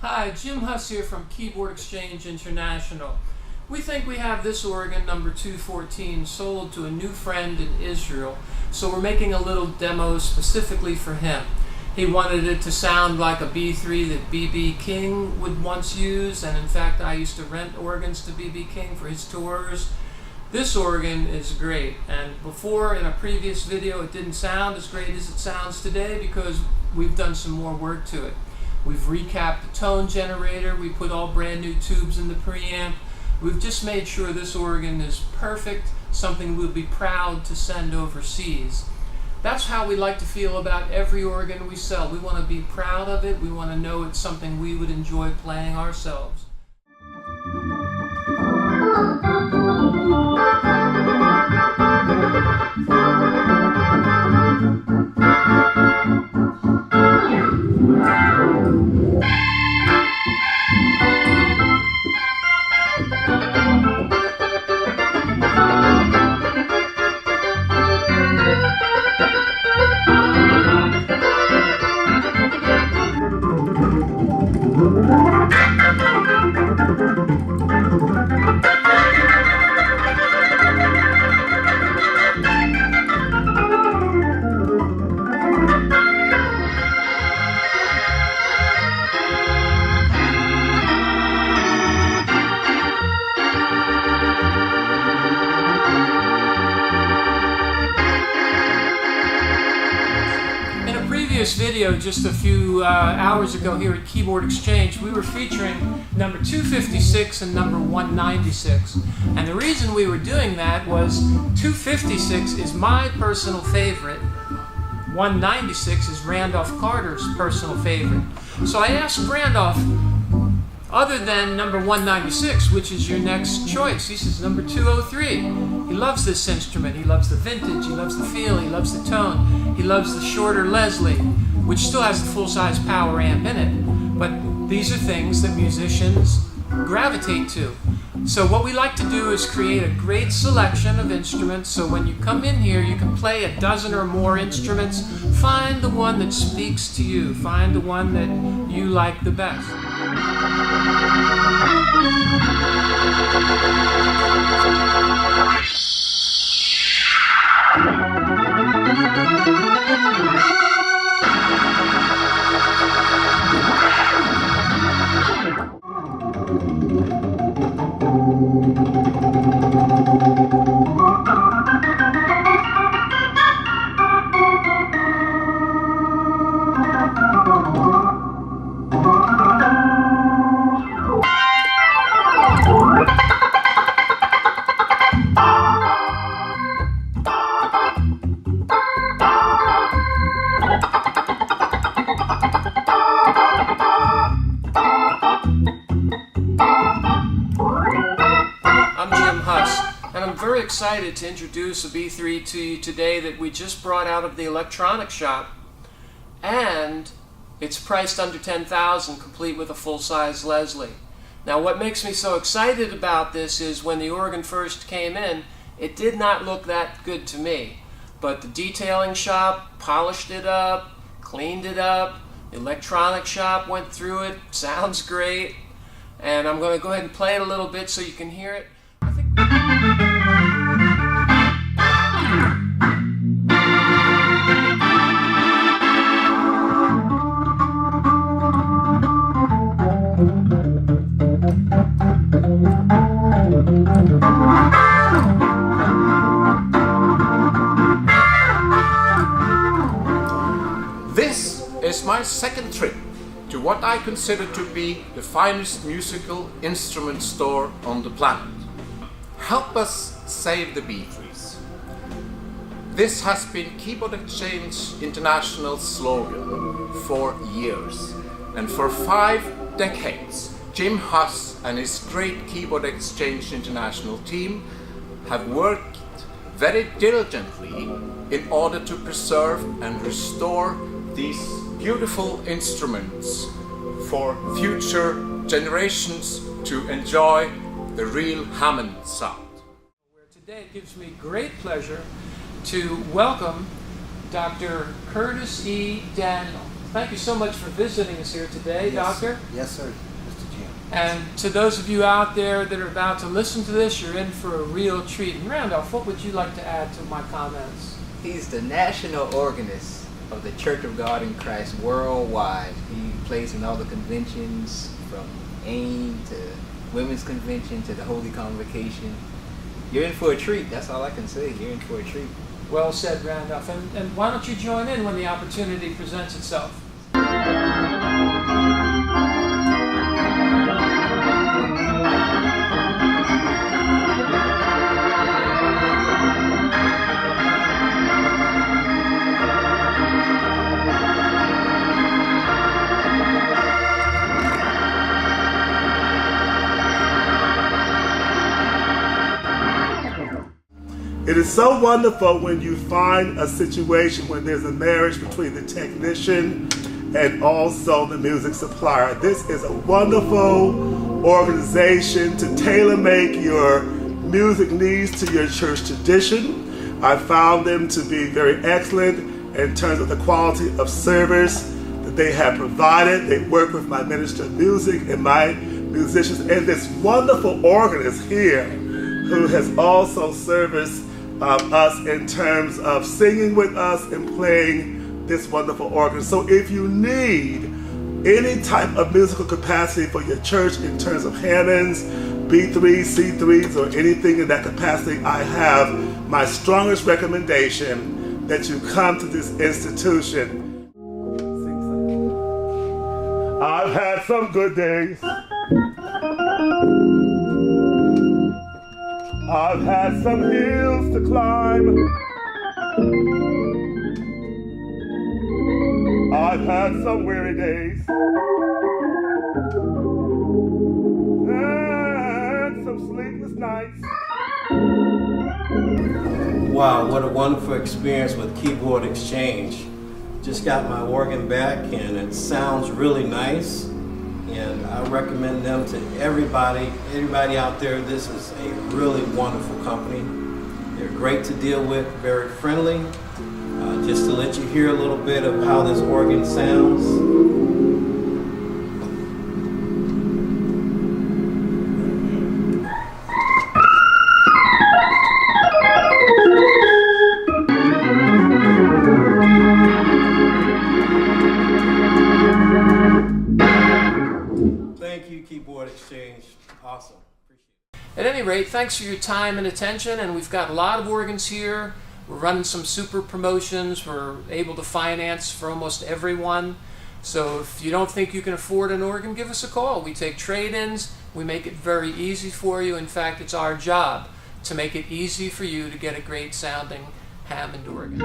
Hi, Jim Huss here from Keyboard Exchange International. We think we have this organ, number 214, sold to a new friend in Israel, so we're making a little demo specifically for him. He wanted it to sound like a B3 that B.B. King would once use, and in fact I used to rent organs to B.B. King for his tours. This organ is great, and before in a previous video it didn't sound as great as it sounds today because we've done some more work to it. We've recapped the tone generator, we put all brand new tubes in the preamp. We've just made sure this organ is perfect, something we'll be proud to send overseas. That's how we like to feel about every organ we sell. We want to be proud of it, we want to know it's something we would enjoy playing ourselves. Video just a few hours ago here at Keyboard Exchange, we were featuring number 256 and number 196, and the reason we were doing that was 256 is my personal favorite, 196 is Randolph Carter's personal favorite. So I asked Randolph, other than number 196, which is your next choice? He says number 203. He loves this instrument. He loves the vintage. He loves the feel. He loves the tone. He loves the shorter Leslie, which still has the full-size power amp in it. But these are things that musicians gravitate to. So what we like to do is create a great selection of instruments, so when you come in here you can play a dozen or more instruments. Find the one that speaks to you. Find the one that you like the best. I'm very excited to introduce a B3 to you today that we just brought out of the electronic shop, and it's priced under $10,000, complete with a full-size Leslie. Now what makes me so excited about this is when the organ first came in, it did not look that good to me, but the detailing shop polished it up, cleaned it up, the electronic shop went through it, sounds great, and I'm going to go ahead and play it a little bit so you can hear it. This is my second trip to what I consider to be the finest musical instrument store on the planet. Help us save the B3s. This has been Keyboard Exchange International's slogan for years. And for 5 decades, Jim Huss and his great Keyboard Exchange International team have worked very diligently in order to preserve and restore these beautiful instruments for future generations to enjoy the real Hammond sound. Today it gives me great pleasure to welcome Dr. Curtis E. Daniel. Thank you so much for visiting us here today, Doctor. Yes, sir, Mr. Jim. And to those of you out there that are about to listen to this, you're in for a real treat. And Randolph, what would you like to add to my comments? He's the national organist of the Church of God in Christ worldwide. He plays in all the conventions, from AIM to Women's Convention to the Holy Convocation. You're in for a treat. That's all I can say. You're in for a treat. Well said, Randolph. And why don't you join in when the opportunity presents itself? It is so wonderful when you find a situation when there's a marriage between the technician and also the music supplier. This is a wonderful organization to tailor-make your music needs to your church tradition. I found them to be very excellent in terms of the quality of service that they have provided. They work with my minister of music and my musicians, and this wonderful organist here who has also serviced us in terms of singing with us and playing this wonderful organ. So if you need any type of musical capacity for your church in terms of Hammonds, B3s, C3s, or anything in that capacity, I have my strongest recommendation that you come to this institution. I've had some good days. I've had some hills to climb. I've had some weary days. And some sleepless nights. Wow, what a wonderful experience with Keyboard Exchange. Just got my organ back and it sounds really nice. And I recommend them to everybody out there. This is a really wonderful company. They're great to deal with, very friendly. Just to let you hear a little bit of how this organ sounds. Keyboard Exchange, awesome. Appreciate it. At any rate, thanks for your time and attention, and we've got a lot of organs here. We're running some super promotions. We're able to finance for almost everyone. So if you don't think you can afford an organ, give us a call. We take trade-ins. We make it very easy for you. In fact, it's our job to make it easy for you to get a great sounding Hammond organ.